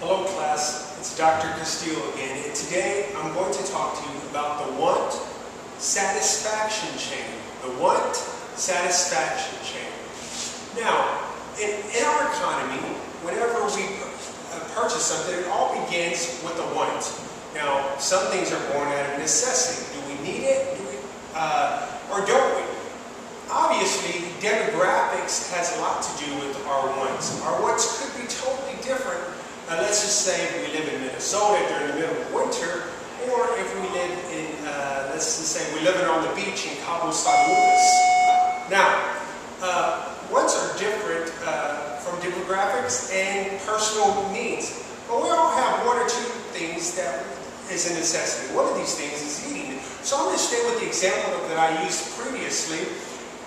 Hello class, it's Dr. Castillo again, and today I'm going to talk to you about the want satisfaction chain. The want satisfaction chain. Now, in our economy, whenever we purchase something, it all begins with a want. Now, some things are born out of necessity. Do we need it? Or don't we? Obviously, demographics has a lot to do with our wants. Our wants could be totally different. Let's just say we live in Minnesota during the middle of winter, or if we live in, let's just say we're living on the beach in Cabo San Lucas. Now, wants are different from demographics and personal needs. But we all have one or two things that is a necessity. One of these things is eating. So I'm going to stay with the example that I used previously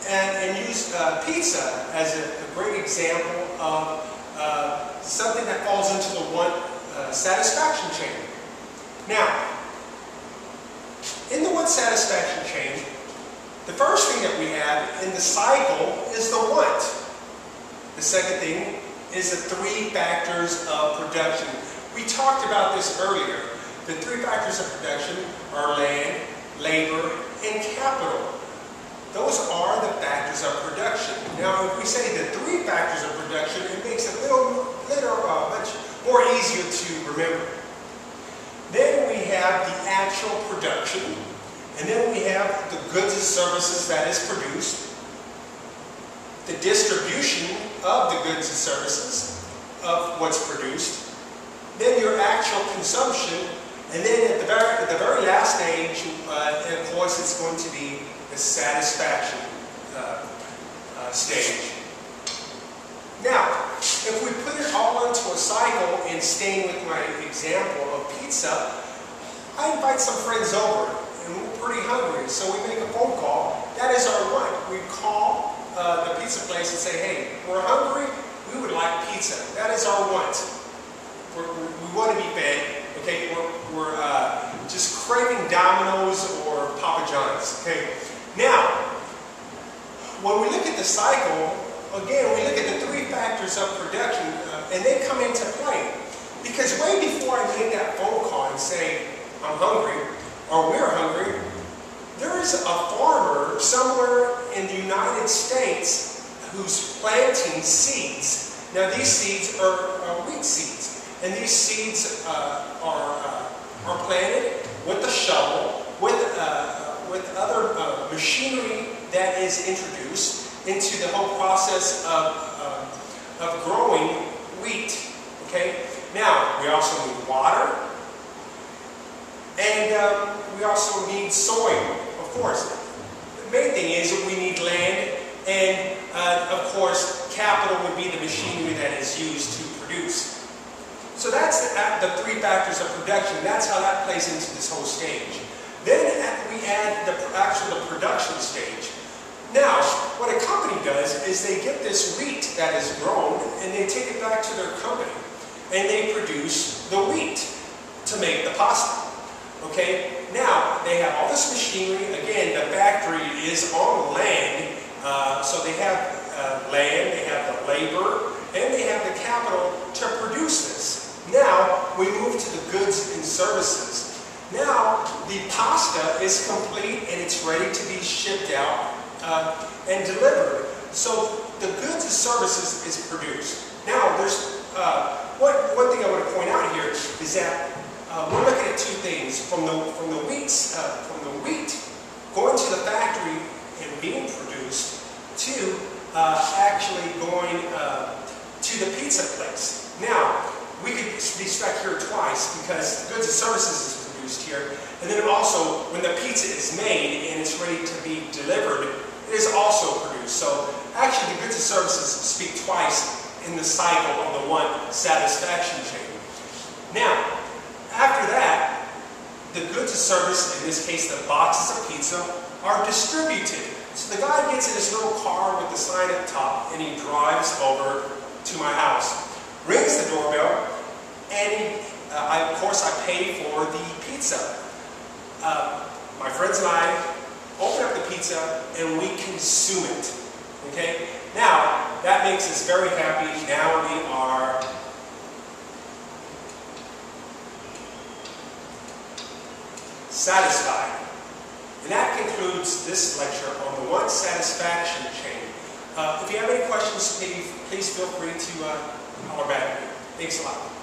and use pizza as a great example of something that falls into the want satisfaction chain. Now, in the want satisfaction chain, the first thing that we have in the cycle is the want. The second thing is the three factors of production. We talked about this earlier. The three factors of production are land, labor, and capital. Those are the factors of production. Now, if we say the three factors of production, it makes it much more easier to remember. Then we have the actual production, and then we have the goods and services that is produced, the distribution of the goods and services of what's produced, then your actual consumption, and then at the very last stage, of course, it's going to be the satisfaction stage. Now, if we put it all into a cycle and staying with my example of pizza, I invite some friends over and we're pretty hungry, so we make a phone call. That is our want. We call the pizza place and say, hey, we're hungry, we would like pizza. That is our want. We want to be fed. Okay, we're just craving Domino's or Papa John's. Okay, now when we look at the cycle, again we look at the three factors of production, and they come into play. Because way before I make that phone call and say I'm hungry or we're hungry, there is a farmer somewhere in the United States who's planting seeds. Now these seeds are wheat seeds. And these seeds are planted with a shovel, with other machinery that is introduced into the whole process of growing wheat. Okay. Now we also need water, and we also need soil. Of course, the main thing is that we need land, and of course, capital would be the machinery that is used to produce. So that's the three factors of production. That's how that plays into this whole stage. Then we add the production stage. Now, what a company does is they get this wheat that is grown and they take it back to their company and they produce the wheat to make the pasta. Okay? Now, they have all this machinery. Again, the factory is on land, so they have land, they have the labor, and they have the capital to produce this. Now, we move to the goods and services. Now, the pasta is complete and it's ready to be shipped out and delivered. So, the goods and services is produced. Now, there's one thing I want to point out here is that we're looking at two things. From the wheat going to the factory and being produced to actually going to the pizza place. Now, we could be stuck here twice because goods and services is produced here, and then also when the pizza is made and it's ready to be delivered, it is also produced. So actually the goods and services speak twice in the cycle of the want satisfaction chain. Now, after that, the goods and services, in this case the boxes of pizza, are distributed. So the guy gets in his little car with the sign up top and he drives over to my house. Rings the doorbell, and of course I pay for the pizza. My friends and I open up the pizza and we consume it. Okay? Now, that makes us very happy. Now we are satisfied. And that concludes this lecture on the one satisfaction chain. If you have any questions, please feel free to holler back at me. Thanks a lot.